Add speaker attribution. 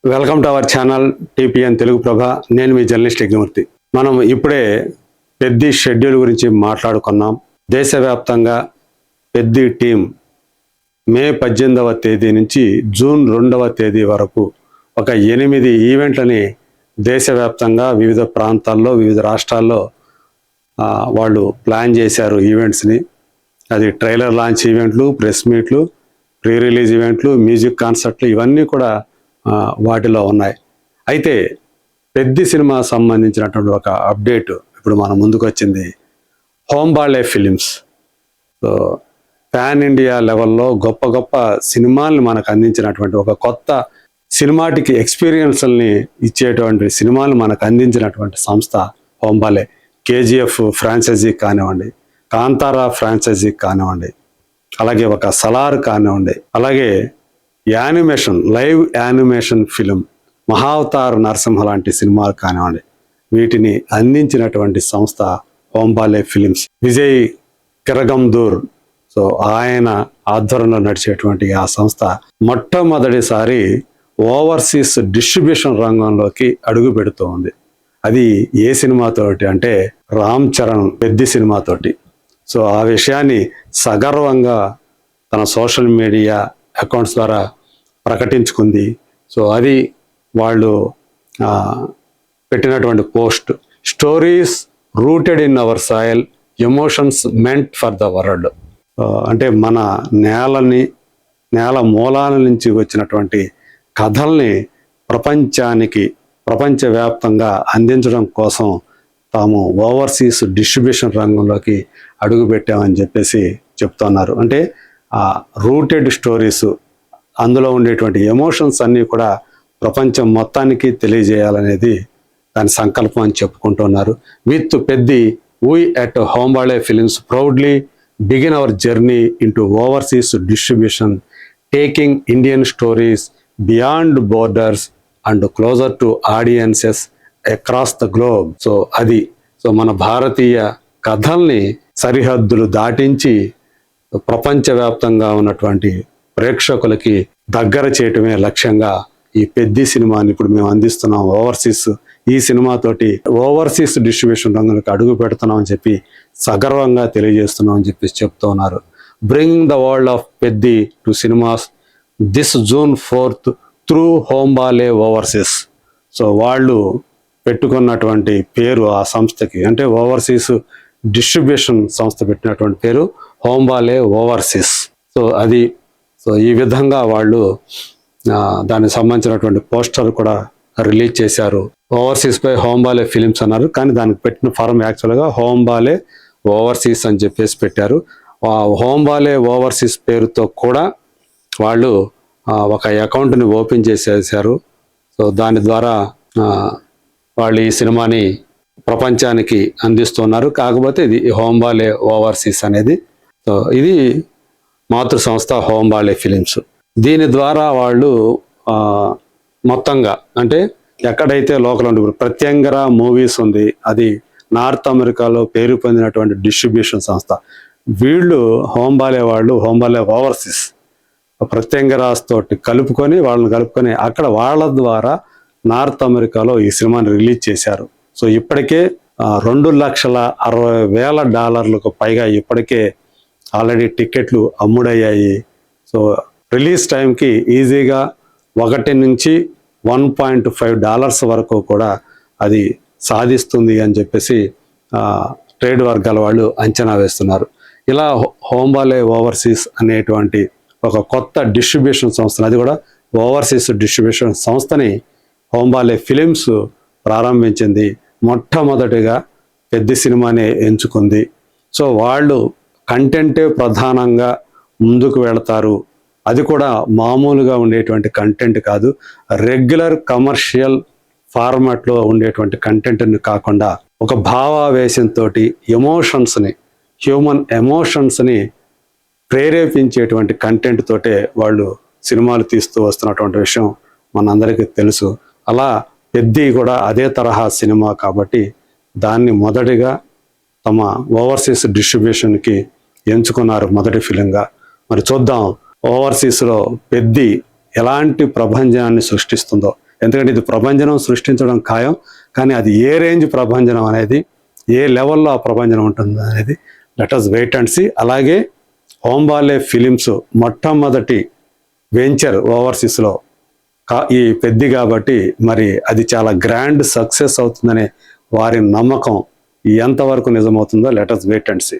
Speaker 1: Welcome to our channel TPN Telugu Prabha. నేను మీ journalist Yagnamurthy. మనం ఇప్పుడే పెద్ది షెడ్యూల్ గురించి మాట్లాడుకున్నాం. దేశవ్యాప్తంగా పెద్ది టీం మే 18వ తేదీ నుంచి జూన్ 2వ తేదీ వరకు ఒక 8 ఈవెంట్లని దేశవ్యాప్తంగా వివిధ ప్రాంతాల్లో వివిధ రాష్ట్రాల్లో వాళ్ళు ప్లాన్ చేశారు ఈవెంట్స్ని. అది ట్రైలర్ లాంచ్ ఈవెంట్లు, ప్రెస్ మీట్లు, ప్రీ రిలీజ్ ఈవెంట్లు, మ్యూజిక్ కాన్సర్ట్లు ఇవన్నీ కూడా వాటిలో ఉన్నాయి. అయితే పెద్ది సినిమా సంబంధించినటువంటి ఒక అప్డేట్ ఇప్పుడు మన ముందుకు వచ్చింది. హోంబాళే ఫిలిమ్స్ సో పాన్ ఇండియా లెవెల్లో గొప్ప గొప్ప సినిమాల్ని మనకు అందించినటువంటి ఒక కొత్త సినిమాటిక్ ఎక్స్పీరియన్స్ని ఇచ్చేటువంటి సినిమాలు మనకు అందించినటువంటి సంస్థ హోంబాళే. కేజీఎఫ్ ఫ్రాంచైజీ కానివ్వండి, కాంతారా ఫ్రాంచైజీ కానివ్వండి, అలాగే ఒక సలార్ కానివ్వండి, అలాగే animation live animation film Mahavatar Narasimha లాంటి సినిమాలు కానివ్వండి, వీటిని అందించినటువంటి సంస్థ హోంబాళే ఫిలిమ్స్. విజయ్ కిరగందూర్ సో ఆయన ఆధ్వర్యంలో నడిచేటువంటి ఆ సంస్థ మొట్టమొదటిసారి ఓవర్సీస్ డిస్ట్రిబ్యూషన్ రంగంలోకి అడుగు పెడుతూ ఉంది. అది ఏ సినిమాతోటి అంటే రామ్ చరణ్ పెద్ది సినిమాతోటి. సో ఆ విషయాన్ని సగర్వంగా తన సోషల్ మీడియా అకౌంట్స్ ద్వారా ప్రకటించుకుంది. సో అది వాళ్ళు పెట్టినటువంటి post, stories rooted in our soil, emotions meant for the world. అంటే మన నేల మూలాల నుంచి వచ్చినటువంటి కథల్ని ప్రపంచవ్యాప్తంగా అందించడం కోసం తాము ఓవర్సీస్ డిస్ట్రిబ్యూషన్ రంగంలోకి అడుగుపెట్టామని చెప్పేసి చెప్తున్నారు. అంటే ఆ రూటెడ్ స్టోరీస్, అందులో ఉండేటువంటి ఎమోషన్స్ అన్నీ కూడా ప్రపంచం మొత్తానికి తెలియజేయాలనేది దాని సంకల్పం అని చెప్పుకుంటున్నారు. With Peddi we at Hombale films proudly begin our journey into overseas distribution, taking Indian stories beyond borders and closer to audiences across the globe. So మన భారతీయ కథల్ని సరిహద్దులు దాటించి ప్రపంచవ్యాప్తంగా ఉన్నటువంటి ప్రేక్షకులకి దగ్గర చేయటమే లక్ష్యంగా ఈ పెద్ది సినిమాని ఇప్పుడు మేము అందిస్తున్నాం. ఈ సినిమాతోటి ఓవర్సీస్ డిస్ట్రిబ్యూషన్ రంగంలోకి అడుగు పెడుతున్నాం అని చెప్పి సగర్వంగా తెలియజేస్తున్నాం అని చెప్పి చెప్తూ ఉన్నారు. Bring the world of Peddi to cinemas this June 4th through Hombale overseas. So వాళ్ళు పెట్టుకున్నటువంటి పేరు ఆ సంస్థకి, అంటే ఓవర్సీస్ డిస్ట్రిబ్యూషన్ సంస్థ పెట్టినటువంటి పేరు హోంబాళే ఓవర్సీస్. సో ఈ విధంగా వాళ్ళు దానికి సంబంధించినటువంటి పోస్టర్ కూడా రిలీజ్ చేశారు. ఓవర్సీస్ పై హోంబాళే ఫిలిమ్స్ అన్నారు, కానీ దానికి పెట్టిన ఫారం యాక్చువల్గా హోంబాళే ఓవర్సీస్ అని చెప్పేసి పెట్టారు. ఆ హోంబాళే ఓవర్సీస్ పేరుతో కూడా వాళ్ళు ఒక అకౌంట్ని ఓపెన్ చేసేసారు. సో దాని ద్వారా వాళ్ళు ఈ సినిమాని ప్రపంచానికి అందిస్తున్నారు. కాకపోతే ఇది హోంబాళే ఓవర్సీస్ అనేది, సో ఇది మాతృ సంస్థ హోంబాళే ఫిలిమ్స్. దీని ద్వారా వాళ్ళు మొత్తంగా అంటే ఎక్కడైతే లోకల్ ఉండి ప్రత్యంగర మూవీస్ ఉంది, అది నార్త్ అమెరికాలో పేరు పొందినటువంటి డిస్ట్రిబ్యూషన్ సంస్థ. వీళ్ళు హోంబాళే ఓవర్సీస్ ప్రత్యంగరాస్ తోటి వాళ్ళని కలుపుకొని అక్కడ వాళ్ళ ద్వారా నార్త్ అమెరికాలో ఈ సినిమాని రిలీజ్ చేశారు. సో ఇప్పటికే $2,60,000 పైగా ఇప్పటికే ఆల్రెడీ టికెట్లు అమ్ముడయ్యాయి. సో రిలీజ్ టైంకి ఈజీగా $1 నుంచి $1.5 వరకు కూడా అది సాధిస్తుంది అని చెప్పేసి ట్రేడ్ వర్గాల వాళ్ళు అంచనా వేస్తున్నారు. ఇలా హోంబాళే ఓవర్సీస్ అనేటువంటి ఒక కొత్త డిస్ట్రిబ్యూషన్ సంస్థను, అది కూడా ఓవర్సీస్ డిస్ట్రిబ్యూషన్ సంస్థని హోంబాళే ఫిలిమ్స్ ప్రారంభించింది. మొట్టమొదటిగా పెద్ది సినిమాని ఎంచుకుంది. సో వాళ్ళు కంటెంటే ప్రధానంగా ముందుకు వెళతారు. అది కూడా మామూలుగా ఉండేటువంటి కంటెంట్ కాదు, రెగ్యులర్ కమర్షియల్ ఫార్మాట్లో ఉండేటువంటి కంటెంట్ని కాకుండా ఒక భావావేశంతో హ్యూమన్ ఎమోషన్స్ని ప్రేరేపించేటువంటి కంటెంట్ తోటే వాళ్ళు సినిమాలు తీస్తూ వస్తున్నటువంటి విషయం మనందరికీ తెలుసు. అలా పెద్ది కూడా అదే తరహా సినిమా కాబట్టి దాన్ని మొదటిగా తమ ఓవర్సీస్ డిస్ట్రిబ్యూషన్కి ఎంచుకున్నారు మొదటి ఫిలింగా. మరి చూద్దాం ఓవర్సీస్లో పెద్ది ఎలాంటి ప్రభంజనాన్ని సృష్టిస్తుందో, ఎందుకంటే ఇది ప్రభంజనం సృష్టించడం ఖాయం, కానీ అది ఏ రేంజ్ ప్రభంజనం అనేది, ఏ లెవెల్లో ఆ ప్రభంజనం ఉంటుంది అనేది let us wait and see. అలాగే ఓంబాలే ఫిలిమ్స్ మొట్టమొదటి వెంచర్ ఓవర్సీస్లో ఈ పెద్ది కాబట్టి మరి అది చాలా గ్రాండ్ సక్సెస్ అవుతుందనే వారి నమ్మకం ఎంతవరకు నిజమవుతుందో let us wait and see.